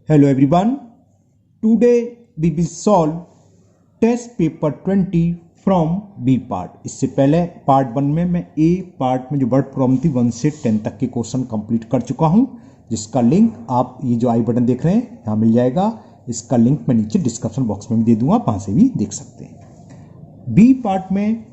Hello everyone. Today we will solve test paper 20 from B part. इससे पहले part 1 में मैं A पार्ट में जो वर्ड प्रॉब्लम थी 1 से 10 तक के क्वेश्चन कंप्लीट कर चुका हूं, जिसका लिंक आप ये जो आई बटन देख रहे हैं यहाँ मिल जाएगा। इसका लिंक मैं नीचे डिस्क्रिप्शन बॉक्स में भी दे दूंगा, वहां से भी देख सकते हैं। बी पार्ट में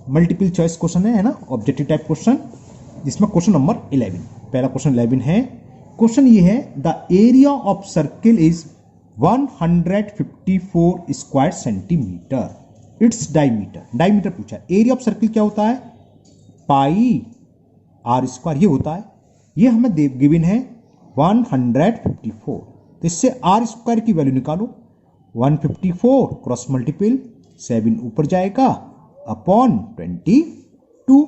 मल्टीपल चॉइस क्वेश्चन है ना, ऑब्जेक्टिव टाइप क्वेश्चन, जिसमें क्वेश्चन नंबर 11, पहला क्वेश्चन 11 है। क्वेश्चन ये है, the area of circle is 154 square centimetre, its diameter पूछा है। एरिया ऑफ सर्किल क्या होता है? पाई आर स्क्वायर ये होता है। ये हमें गिवन है 154, तो इससे आर स्क्वायर की वैल्यू निकालो। 154 क्रॉस मल्टीपल 7 ऊपर जाएगा अपॉन 22।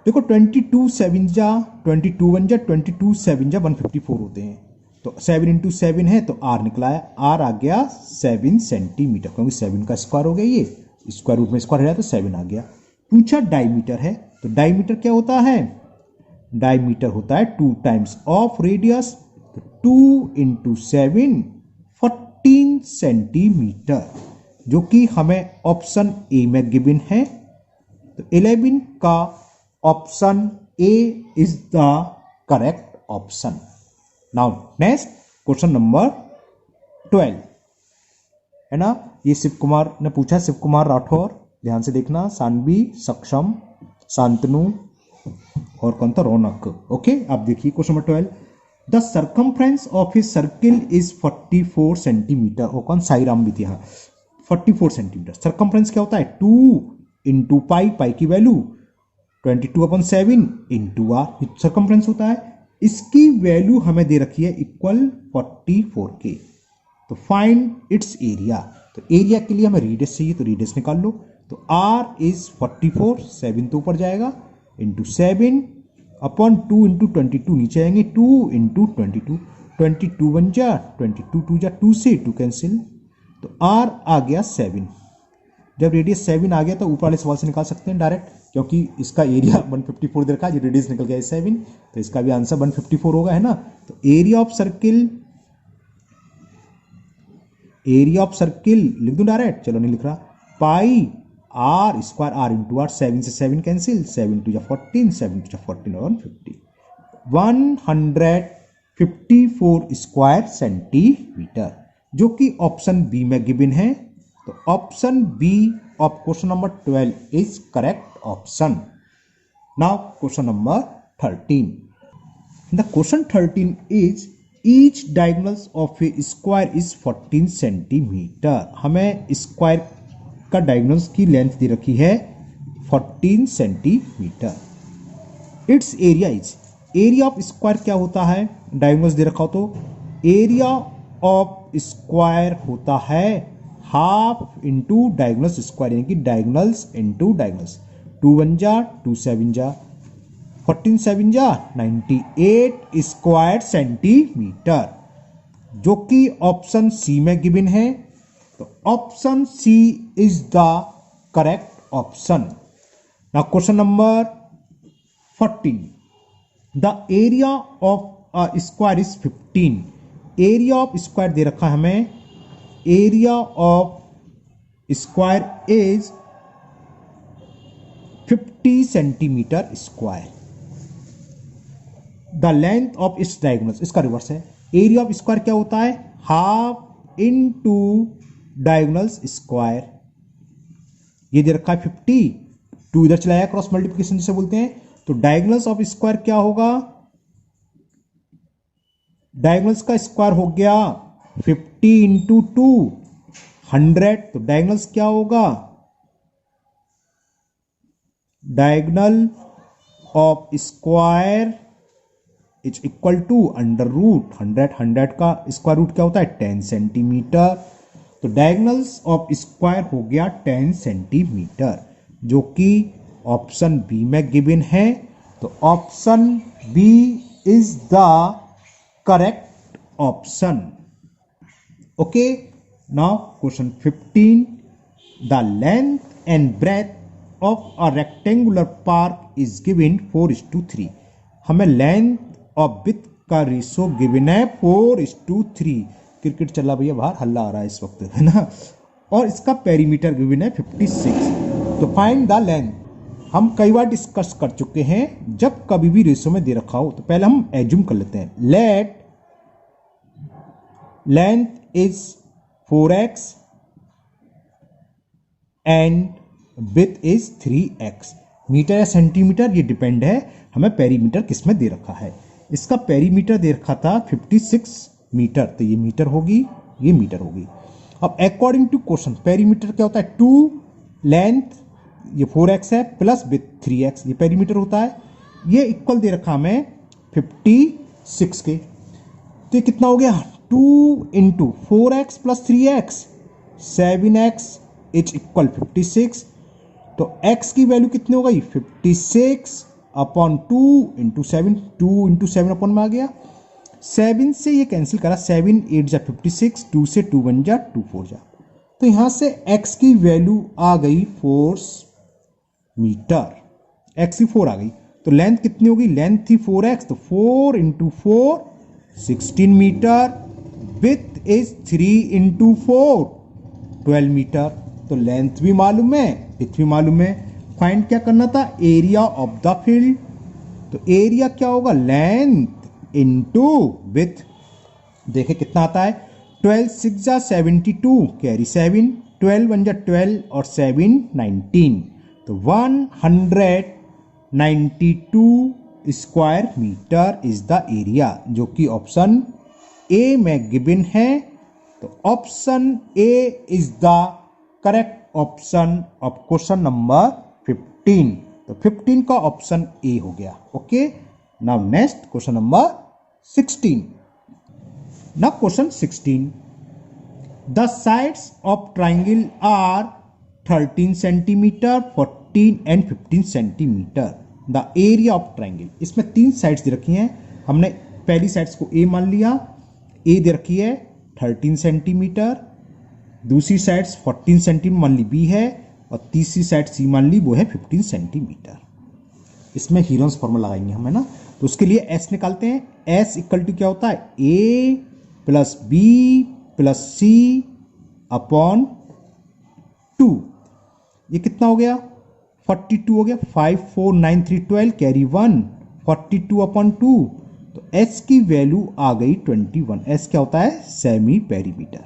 देखो 22 7 जा 22 1 जा 22 7 जा 154 होते हैं, तो 7 इंटू 7 है तो आर निकला है। आर आ गया 7 सेंटीमीटर, क्योंकि 7 का स्क्वायर हो गया, ये स्क्वायर रूट में स्क्वायर है तो 7 आ गया। पूछा डायमीटर है, तो डायमीटर क्या होता है? डायमीटर होता है 2 टाइम्स ऑफ रेडियस, तो 2 इंटू 7 14 सेंटीमीटर, जो कि हमें ऑप्शन ए में गिवन है। तो 11 का option A is the correct option. Now next question number 12 है ना, ये शिव कुमार ने पूछा, शिव कुमार राठौर, ध्यान से देखना। सानवी, सक्षम, शांतनु और कौन था? रौनक। ओके, आप देखिए question number 12, the circumference of a circle is 44 centimetre. और कौन? साईराम भी थी। हाँ, 44 सेंटीमीटर। सर्कमफ्रेंस क्या होता है? 2 इंटू पाई, पाई की वैल्यू 22/7 इंटू आर, सर्कमफ्रेंस होता है। इसकी वैल्यू हमें दे रखी है इक्वल 44 के, तो फाइंड इट्स एरिया। तो एरिया के लिए हमें रेडियस चाहिए, तो रेडियस निकाल लो। तो आर इज 44, 7 तो ऊपर जाएगा, इंटू 7 अपॉन 2 इंटू 22 नीचे आएंगे, 2 इंटू 22, 22 1 जा 22, 2 जा 2 से 2 कैंसिल, तो आर आ गया 7। जब रेडियस 7 आ गया तो ऊपर वाले सवाल से निकाल सकते हैं डायरेक्ट, क्योंकि इसका एरिया 154 दे रखा है, रेडियस निकल गया 7, तो इसका भी आंसर 154 होगा, है ना। तो एरिया ऑफ सर्किल लिख दूं डायरेक्ट? चलो नहीं लिख रहा। Pi R square, R into R, 7 से 7 कैंसिल, 7 2 जा 14, 7 2 जा 14 और 50, 154 स्क्वायर सेंटीमीटर, जो कि ऑप्शन बी में गिवन है। तो option B of question number 12 is correct option. Now question number 13, the question 13 is each diagonals of a square is 14 centimetre. हमें स्क्वायर का डायगोनल्स की लेंथ दे रखी है 14 centimetre. Its area is, area of square क्या होता है? Diagonals दे रखा हो तो एरिया ऑफ स्क्वायर होता है हाफ इंटू डायगोनल्स स्क्वायर, यानी कि डायगोनल्स इंटू डायगोनल्स। 2 1 जा 2 7 जा 14 7 जा 98 स्क्वायर सेंटीमीटर, जो कि ऑप्शन सी में गिवन है। तो option C is the correct option. Now question number 14, the area of a square is 15। Area of square दे रखा है हमें, area of square is 50 centimetre square. The length of its diagonals, इसका reverse है। Area of square क्या होता है? Half into diagonals square. ये दे रखा है 50, 2 इधर चलाया, क्रॉस मल्टीप्लिकेशन जिसे बोलते हैं। तो डायगोनल्स ऑफ स्क्वायर क्या होगा? डायगोनल्स का स्क्वायर हो गया 50 इंटू 2 100, तो डायगोनल्स क्या होगा? Diagonal of square is equal to under root 100, 100 का स्क्वायर रूट क्या होता है? 10 सेंटीमीटर। तो डायगोनल्स ऑफ स्क्वायर हो गया 10 सेंटीमीटर, जो कि ऑप्शन बी में गिवन है। तो option B is the correct option. Okay, now question 15, the length and breadth of a rectangular park is given 4:3। हमें लेंथ और विड्थ का रेशो गिवन है 4:3। क्रिकेट चल रहा भैया बाहर, हल्ला आ रहा है इस वक्त, है ना। और इसका पेरीमीटर गिवन है 56। तो फाइंड द लेंथ। हम कई बार डिस्कस कर चुके हैं, जब कभी भी रेशो में दे रखा हो तो पहले हम एज्यूम कर लेते हैं, let length is 4x and width is 3x। Metre या सेंटीमीटर ये डिपेंड है, हमें पेरीमीटर किस में दे रखा है। इसका पेरीमीटर दे रखा था 56 मीटर, तो ये मीटर होगी, ये मीटर होगी। अब अकॉर्डिंग टू क्वेश्चन पेरीमीटर क्या होता है, 2 लेंथ ये 4x है प्लस विथ 3x, ये पेरीमीटर होता है। ये इक्वल दे रखा हमें 56 के, तो ये कितना हो गया, 2 into 4x plus 3x 7x is equal 56। तो x की वैल्यू कितनी हो गई, 56 अपॉन 2 इंटू 7, 2 इंटू 7 अपॉन में आ गया। 7 से ये कैंसिल करा, 7 8 जा 56, 2 से 2 1 जा 2 4 जा, तो यहां से x की वैल्यू आ गई 4 मीटर, x की 4 आ गई। तो लेंथ कितनी होगी, लेंथ थी 4x, तो 4 into 4 16 metre, width is 3 into 4 12 metre. तो लेंथ भी मालूम है, विथ भी मालूम है। फाइंड क्या करना था, एरिया ऑफ द फील्ड। तो एरिया क्या होगा, लेंथ इंटू विथ। देखे कितना आता है, 12 6 जा 72, कैरी 7, 12 1 जा 12 और 7 19, तो 192 square metre is the area, जो कि ऑप्शन ए में गिवन है। तो option A is the correct option of question number 15। तो 15 का ऑप्शन ए हो गया। Okay, now next question number 16। Now question 16, the sides of triangle are 13 centimetre, 14 and 15 centimetre. The area of triangle, इसमें 3 sides दे रखी हैं, हमने पहली sides को ए मान लिया, ए दे रखी है 13 सेंटीमीटर, दूसरी साइड्स 14 सेंटीमीटर मान ली बी है, और तीसरी साइड सी मान ली वो है 15 सेंटीमीटर। इसमें हीरोन्स फॉर्मूला लगाएंगे हम, है ना। तो उसके लिए एस निकालते हैं, एस इक्वल टू क्या होता है, ए प्लस बी प्लस सी अपॉन 2। ये कितना हो गया, 42 हो गया, 5 4 9 3 12 कैरी 1, 42 अपॉन 2, तो एस की वैल्यू आ गई 21। एस क्या होता है, सेमी पेरीमीटर।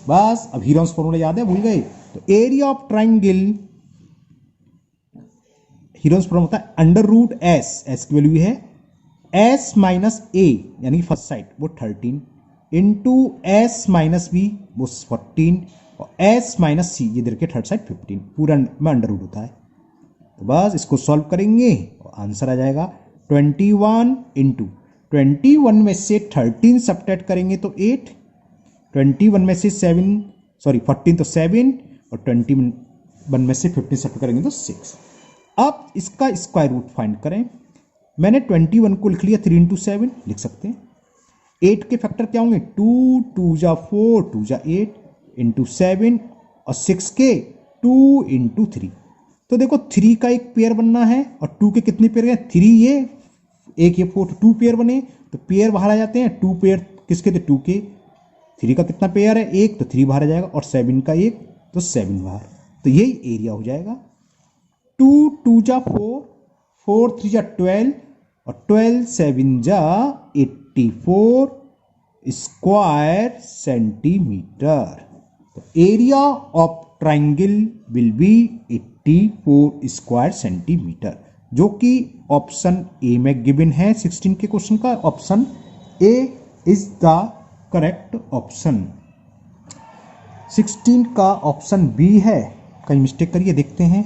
बस अब हीरोन्स फॉर्मूला याद है, भूल गए। तो area of triangle, Heron's formula होता है अंडर रूट एस, एस की वैल्यू है एस माइनस ए यानी फर्स्ट साइड वो 13 इंटू एस माइनस बी वो 14 और एस माइनस सी ये दे के थर्ड साइड 15, पूरा में अंडर रूट होता है। तो बस इसको सॉल्व करेंगे और आंसर आ जाएगा 21 इंटू 21 में से 13 सब्ट्रैक्ट करेंगे तो 8, 21 में से 14 तो 7 और 21 में से 15 सब्ट्रैक्ट करेंगे तो 6। अब इसका स्क्वायर रूट फाइंड करें। मैंने 21 को लिख लिया, 3 इंटू 7 लिख सकते हैं। 8 के फैक्टर क्या होंगे, 2 2 जा 4 2 जा 8 इंटू 7 और 6 के 2 इंटू 3। तो देखो 3 का एक पेयर बनना है और 2 के कितने पेयर हैं, 3 ये एक ये 4, 2 पेयर बने तो पेयर बाहर आ जाते हैं। 2 पेयर किसके थे, 2 के। 3 का कितना पेयर है, एक, तो 3 बाहर आ जाएगा और 7 का एक तो 7 बाहर। तो यही एरिया हो जाएगा। 2 2 जा 4, 4 3 जा 12 और 12 7 जा 84 स्क्वायर सेंटीमीटर। तो area of triangle will be 84 square centimetre, जो कि ऑप्शन ए में गिवन है 16 के क्वेश्चन का। Option A is the correct option. 16 का ऑप्शन बी है, कहीं मिस्टेक करिए देखते हैं।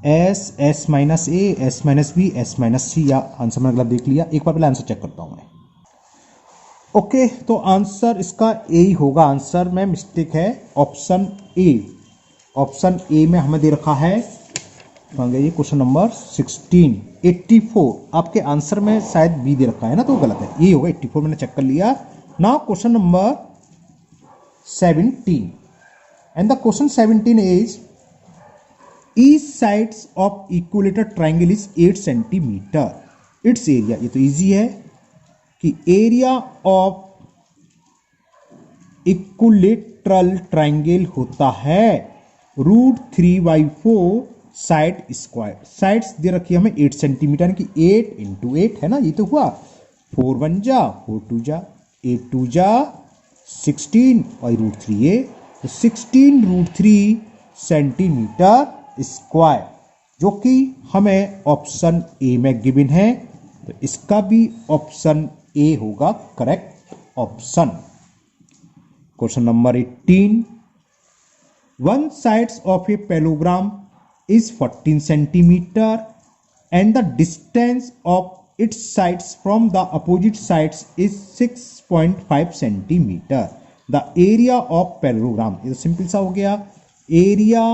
S S minus A S minus B S minus C, या आंसर मैंने गलत देख लिया, एक बार पहले आंसर चेक करता हूं मैं। ओके, तो आंसर इसका ए ही होगा। आंसर में मिस्टेक है, ऑप्शन ए। ऑप्शन ए में हमें दे रखा है ये क्वेश्चन नंबर 16 84। आपके आंसर में शायद बी दे रखा है ना, तो गलत है, ये होगा 84, मैंने चेक कर लिया। Now question number 17 and the question 17 is each sides of equilateral triangle is 8 centimetre, its area. ये तो इजी है, कि एरिया ऑफ इक्विलेटरल ट्राइंगल होता है √3/4 साइड स्क्वायर। साइड्स दे रखी है हमें 8 सेंटीमीटर की 8 × 8 है ना, ये तो हुआ 4 1 जा 4 2 जा 8 2 जा 16 और √3 ये तो 16 √3 सेंटीमीटर स्क्वायर, जो कि हमें ऑप्शन ए में गिवन है। तो इसका भी ऑप्शन ए होगा correct option. Question number 18, one sides of A parallelogram is 14 centimeter and the distance of its sides from the opposite sides is 6.5 centimeter. The area of parallelogram, ये तो simple सा हो गया। एरिया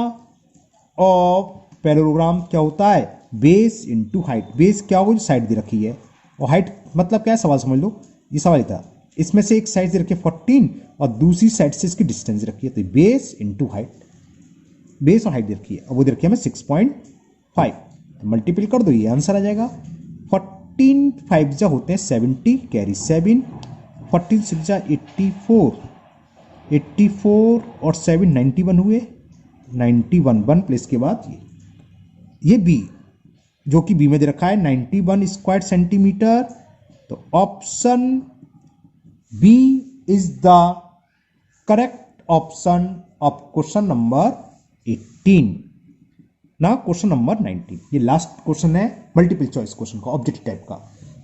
ऑफ पैरेललोग्राम क्या होता है, base into height. Base क्या होगा, जो साइड दे रखी है, और हाइट मतलब क्या है, सवाल समझ लो। ये सवाल था, इसमें से एक साइड दे रखी है 14 और दूसरी साइड से इसकी डिस्टेंस रखी है, तो बेस इंटू हाइट, बेस और हाइट दे रखी है, और वो दे रखी है हमें 6.5, तो मल्टीपल कर दो, ये आंसर आ जाएगा। 14 5 जा होते हैं 70, कैरी 7, 14 6 जा 84, 84 और 7 91 हुए, 91 1 प्लेस के बाद ये बी, जो कि बी में दे रखा है 91 स्क्वायर सेंटीमीटर। तो option B is the correct option of question number 18। Now question number 19, ये लास्ट क्वेश्चन है मल्टीपल चॉइस क्वेश्चन का, ऑब्जेक्टिव टाइप का।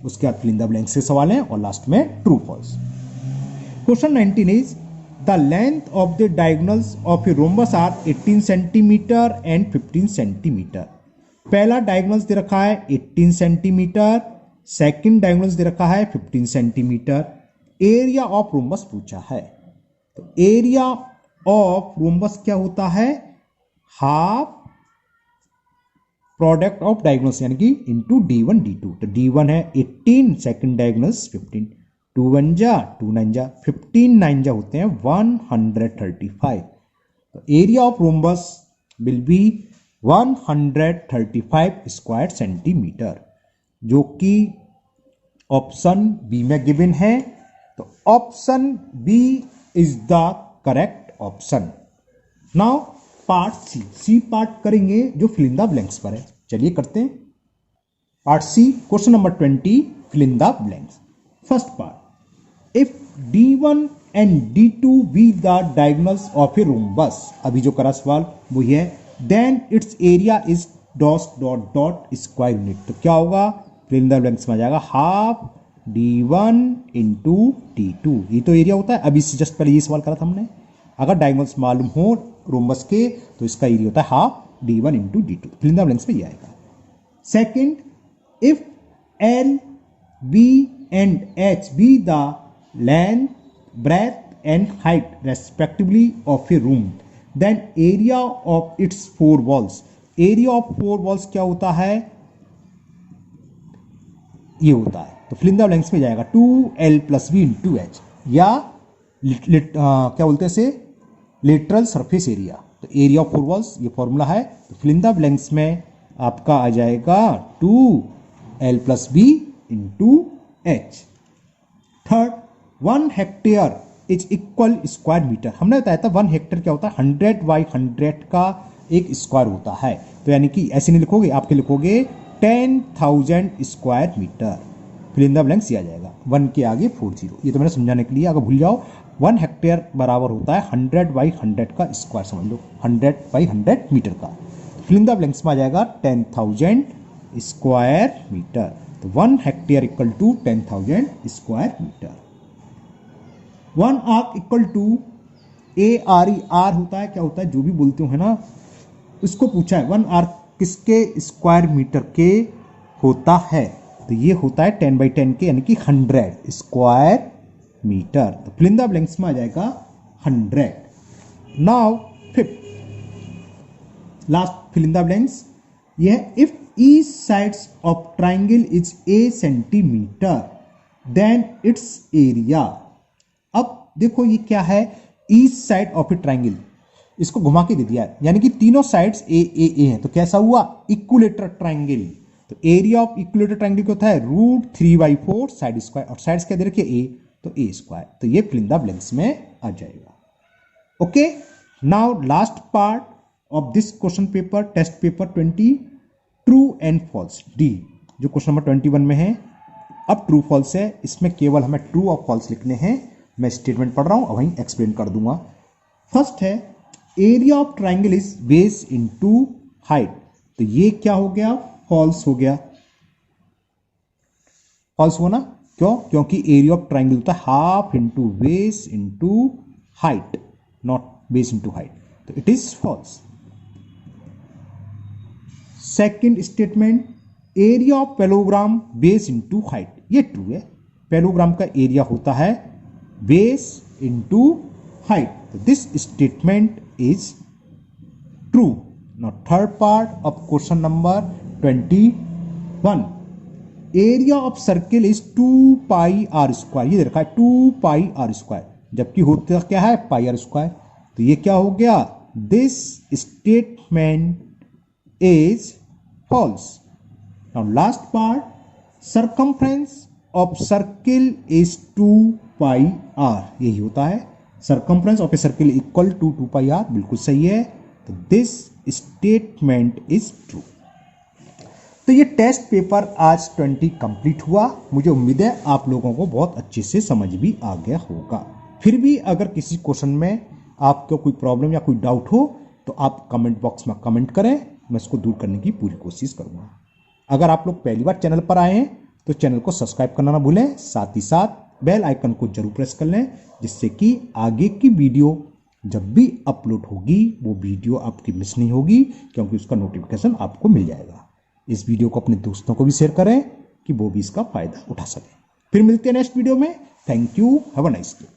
उसके बाद फिल इन द ब्लैंक्स के सवाल हैं और लास्ट में true false. Question 19 is the length of the diagonals of a rhombus are 18 centimetre and 15 centimetre. पहला डायगोनल्स दे रखा है 18 सेंटीमीटर, सेकंड डायगोनल्स दे रखा है 15 सेंटीमीटर। एरिया ऑफ रोम्बस पूछा है, तो एरिया ऑफ रोम्बस क्या होता है, हाफ प्रोडक्ट ऑफ डायगोनल्स यानी कि इंटू d1 d2। तो d1 है 18, सेकंड डायगोनल्स 15, 2 1 जा 2 9 जा 15 9 जा होते हैं 135। तो area of rhombus will be 135 square centimetre, जो कि ऑप्शन बी में गिवन है। तो option B is the correct option. Now part C part करेंगे जो फिल इन द ब्लैंक्स पर है। चलिए करते हैं part C, question number 20, fill in the blanks. First part, if d1 and d2 be the diagonals of a rhombus, अभी जो करा सवाल वो है, then its area is dot dot dot square unit. तो क्या होगा, फिल इन द ब्लैंक्स में आ जाएगा हाफ d1 इंटू d2। ये तो एरिया होता है, अभी से जस्ट पहले ये सवाल करा था हमने। अगर डायगोनल्स मालूम हो रोम्बस के तो इसका एरिया होता है half d1 into d2। Fill in the blanks में ये आएगा। Second, if L, B and H be the length, breadth and height respectively of a room, then area of its 4 walls. Area of 4 walls क्या होता है, ये होता है। तो फिल इन द ब्लैंक्स में जाएगा 2L + B इंटू H, या क्या बोलते हैं इसे, लेटरल सरफेस एरिया। तो एरिया ऑफ 4 वॉल्स ये फॉर्मूला है। तो फिल इन द ब्लैंक्स में आपका आ जाएगा 2L + B into H। Third, 1 hectare is equal square metre. हमने बताया था 1 हेक्टेयर क्या होता है, 100/100 का एक स्क्वायर होता है। तो यानी कि ऐसे नहीं लिखोगे, आपके लिखोगे 10,000 square metre. Fill in the blanks ये आ जाएगा, 1 के आगे 40। ये तो मैंने समझाने के लिए, अगर भूल जाओ 1 हेक्टेयर बराबर होता है 100/100 का स्क्वायर, समझ लो 100/100 मीटर का। फिल इन द ब्लैंक्स में आ जाएगा 10,000 स्क्वायर मीटर। तो 1 hectare equal to 10,000 square metre. 1 arc equal to ARE, are होता है क्या होता है, जो भी बोलते हो है ना, उसको पूछा है 1 आर्क किसके स्क्वायर मीटर के होता है। तो ये होता है 10/10 के, यानी कि 100 स्क्वायर मीटर। तो फिल इन द ब्लैंक्स में आ जाएगा 100। Now fifth last fill in the blanks, ये है if each sides of triangle is a centimetre then its area. अब देखो ये क्या है, each side of a triangle, इसको घुमा के दे दिया है, यानी कि तीनों साइड्स ए हैं। तो कैसा हुआ, इक्विलेटरल ट्राइंगल। तो एरिया ऑफ इक्विलेटरल ट्रायंगल क्या होता है, √3/4 साइड स्क्वायर, और साइड्स क्या दे रखिए ए, तो ए स्क्वायर, तो ये फिल इन द ब्लैंक्स में आ जाएगा। Okay, now last part of this question paper, test paper 20, true and false, D, जो क्वेश्चन नंबर 21 में है। अब ट्रू फॉल्स है, इसमें केवल हमें ट्रू और फॉल्स लिखने हैं। मैं स्टेटमेंट पढ़ रहा हूं, अब वहीं एक्सप्लेन कर दूंगा। फर्स्ट है area of triangle is base into height, तो ये क्या हो गया, फॉल्स हो गया। फॉल्स हुआ ना, क्यों, क्योंकि एरिया ऑफ ट्राइंगल होता है half into base into height, not base into height, तो it is false. Second statement, area of parallelogram base into height, ये ट्रू है। पैलोग्राम का एरिया होता है बेस इंटू हाइट, तो this statement is true. Now third part of question number 21, area of circle is 2πr², ये रखा है 2πr², जबकि होता क्या है πr², तो ये क्या हो गया, this statement is false. Now last part, circumference of circle is 2πr, यही होता है, circumference of a circle equal to 2πr, बिल्कुल सही है, तो this statement is true। तो ये टेस्ट पेपर आज 20 कंप्लीट हुआ। मुझे उम्मीद है आप लोगों को बहुत अच्छे से समझ भी आ गया होगा। फिर भी अगर किसी क्वेश्चन में आपको कोई प्रॉब्लम या कोई डाउट हो तो आप कमेंट बॉक्स में कमेंट करें, मैं इसको दूर करने की पूरी कोशिश करूंगा। अगर आप लोग पहली बार चैनल पर आए हैं तो चैनल को सब्सक्राइब करना ना भूलें, साथ ही साथ बेल आइकन को जरूर प्रेस कर लें, जिससे कि आगे की वीडियो जब भी अपलोड होगी वो वीडियो आपकी मिस नहीं होगी, क्योंकि उसका नोटिफिकेशन आपको मिल जाएगा। इस वीडियो को अपने दोस्तों को भी शेयर करें कि वो भी इसका फायदा उठा सकें। फिर मिलते हैं नेक्स्ट वीडियो में। Thank you, have a nice day.